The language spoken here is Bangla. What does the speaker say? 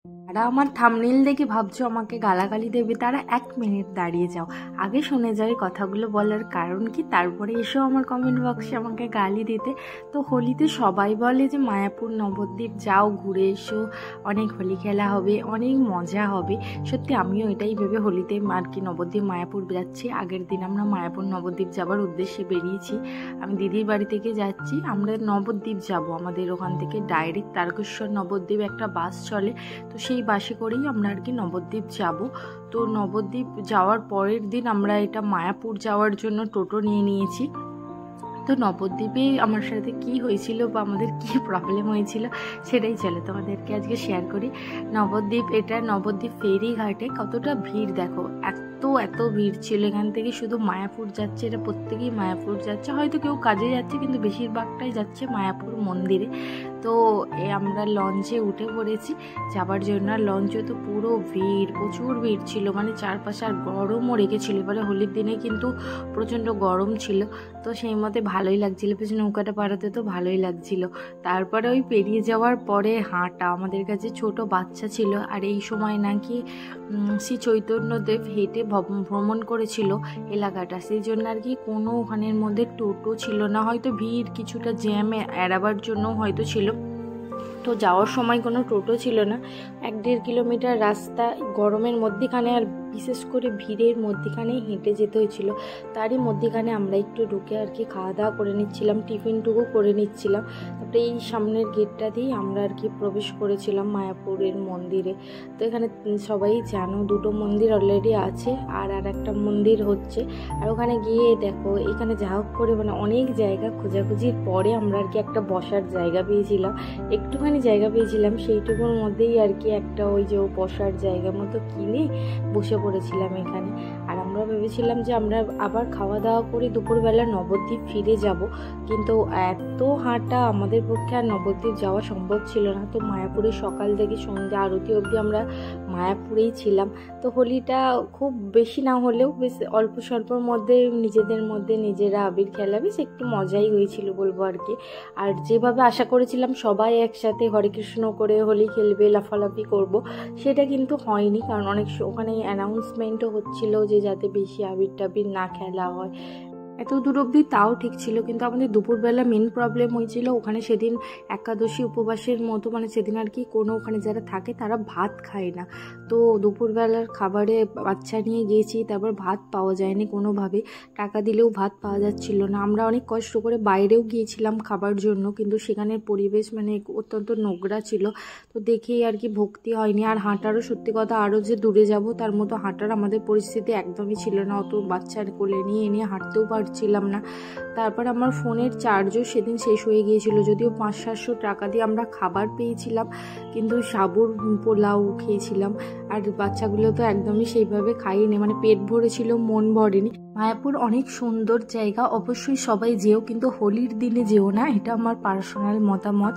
যারা আমার থাম্বনেল দেখে ভাবছো আমাকে গালাগালি দেবে, তারা 1 মিনিট দাঁড়িয়ে যাও, আগে শুনে যাও এই কথাগুলো বলার কারণ কি, তারপরে এসো আমার কমেন্ট বক্সে আমাকে গালি দিতে। তো হোলিতে সবাই বলে যে মায়াপুর নবদ্বীপ যাও, ঘুরে এসো, অনেক হোলি খেলা হবে, অনেক মজা হবে। সত্যি আমিও এটাই ভেবে হোলিতে আর কি নবদ্বীপ মায়াপুর যাচ্ছি। আগের দিন আমরা মায়াপুর নবদ্বীপ যাবার উদ্দেশ্যে বেরিয়েছি। আমি দিদির বাড়ি থেকে যাচ্ছি, আমরা নবদ্বীপ যাব। আমাদের ওখান থেকে ডাইরেক্ট তারকেশ্বর নবদ্বীপ একটা বাস চলে, তো সেই বাসে করেই আমরা আর কি নবদ্বীপ যাব। তো নবদ্বীপ যাওয়ার পরের দিন আমরা এটা মায়াপুর যাওয়ার জন্য টোটো নিয়ে নিয়েছি। তো নবদ্বীপে আমার সাথে কি হয়েছিল বা আমাদের কি প্রবলেম হয়েছিল সেটাই চলে তোমাদেরকে আজকে শেয়ার করি। এটা নবদ্বীপ ফেরিঘাটে কতটা ভিড় দেখো, এত ভিড় ছিল। এখান থেকে শুধু মায়াপুর যাচ্ছে, এটা প্রত্যেকেই মায়াপুর যাচ্ছে, হয়তো কেউ কাজে যাচ্ছে কিন্তু বেশিরভাগটাই যাচ্ছে মায়াপুর মন্দিরে। তো আমরা লঞ্চে উঠে পড়েছি যাবার জন্য। আর লঞ্চে তো পুরো ভিড়, প্রচুর ভিড় ছিল, মানে চারপাশে আর গরমও রেখেছিল। এবারে হোলির দিনে কিন্তু প্রচণ্ড গরম ছিল, তো সেই মতে ভালোই লাগছিল, বেশ নৌকাটা পাড়াতে তো ভালোই লাগছিল। তারপরে ওই পেরিয়ে যাওয়ার পরে হাঁটা, আমাদের কাছে ছোট বাচ্চা ছিল, আর এই সময় নাকি শ্রী চৈতন্যদেব হেঁটে ভ্রমণ করেছিল এলাকাটা, সেই জন্য আর কি কোনো ওখানের মধ্যে টোটো ছিল না, হয়তো ভিড় কিছুটা জ্যামে এড়াবার জন্য হয়তো ছিল। তো যাওয়ার সময় কোনো টোটো ছিল না, 1-1.5 কিলোমিটার রাস্তা গরমের মধ্যেখানে আর বিশেষ করে ভিড়ের মধ্যেখানেই হেঁটে যেতে হয়েছিল। তারই মধ্যেখানে আমরা একটু ঢুকে আর কি খাওয়া দাওয়া করে নিচ্ছিলাম, টিফিনটুকু করে নিচ্ছিলাম। তারপরে এই সামনের গেটটা দিয়েই আমরা আর কি প্রবেশ করেছিলাম মায়াপুরের মন্দিরে। তো এখানে সবাই জানো 2টো মন্দির অলরেডি আছে, আর একটা মন্দির হচ্ছে। আর ওখানে গিয়ে দেখো, এখানে যা হোক করে মানে অনেক জায়গা খোঁজাখুঁজির পরে আমরা আর কি একটা বসার জায়গা পেয়েছিলাম, একটুখানি জায়গা পেয়েছিলাম, সেইটুকুর মধ্যেই আর কি একটা ওই যে বসার জায়গা মতো কিনে বসে পড়েছিলাম এখানে। আর আমরা ভেবেছিলাম যে আমরা আবার খাওয়া দাওয়া করে দুপুরবেলা নবদ্বীপ ফিরে যাব, কিন্তু এত হাঁটা আমাদের পক্ষে আর নবদ্বীপ যাওয়া সম্ভব ছিল না। তো মায়াপুরে সকাল থেকে সন্ধ্যা আরতি অবধি আমরা মায়াপুরেই ছিলাম। তো হোলিটা খুব বেশি না হলেও বেশ অল্প স্বল্পর মধ্যে নিজেদের মধ্যে নিজেরা আবির খেলা, বেশ একটু মজাই হয়েছিল বলবো আর কি। আর যেভাবে আশা করেছিলাম সবাই একসাথে হরে কৃষ্ণ করে হোলি খেলবে, লাফালাফি করব, সেটা কিন্তু হয়নি। কারণ অনেক ওখানে অ্যানাউন্সমেন্টও হচ্ছিল যে যাতে বেশি আবির টাবির না খেলা হয়। এত দূর অবধি তাও ঠিক ছিল, কিন্তু আমাদের দুপুরবেলা মেন প্রবলেম হয়েছিল ওখানে সেদিন একাদশী উপবাসের মতো, মানে সেদিন আর কি কোনো ওখানে যারা থাকে তারা ভাত খায় না। তো দুপুরবেলার খাবারে বাচ্চা নিয়ে গিয়েছি, তারপর ভাত পাওয়া যায়নি কোনোভাবে, টাকা দিলেও ভাত পাওয়া যাচ্ছিল না। আমরা অনেক কষ্ট করে বাইরেও গিয়েছিলাম খাবার জন্য, কিন্তু সেখানের পরিবেশ মানে অত্যন্ত নোংরা ছিল, তো দেখেই আর কি ভক্তি হয়নি। আর হাঁটারও সত্যি কথা, আরও যে দূরে যাব তার মতো হাঁটার আমাদের পরিস্থিতি একদমই ছিল না, অত বাচ্চার কোলে নিয়ে হাঁটতেও ছিলাম না। তারপর আমার ফোনের চার্জও সেদিন শেষ হয়ে গিয়েছিল, যদিও 500-700 টাকা দিয়ে আমরা খাবার পেয়েছিলাম, কিন্তু সাবুর পোলাও খেয়েছিলাম। আর বাচ্চাগুলো তো একদমই সেইভাবে খাইনি, মানে পেট ভরেছিল, মন ভরেনি। মায়াপুর অনেক সুন্দর জায়গা, অবশ্যই সবাই যেও, কিন্তু হোলির দিনে যেও না, এটা আমার পার্সোনাল মতামত।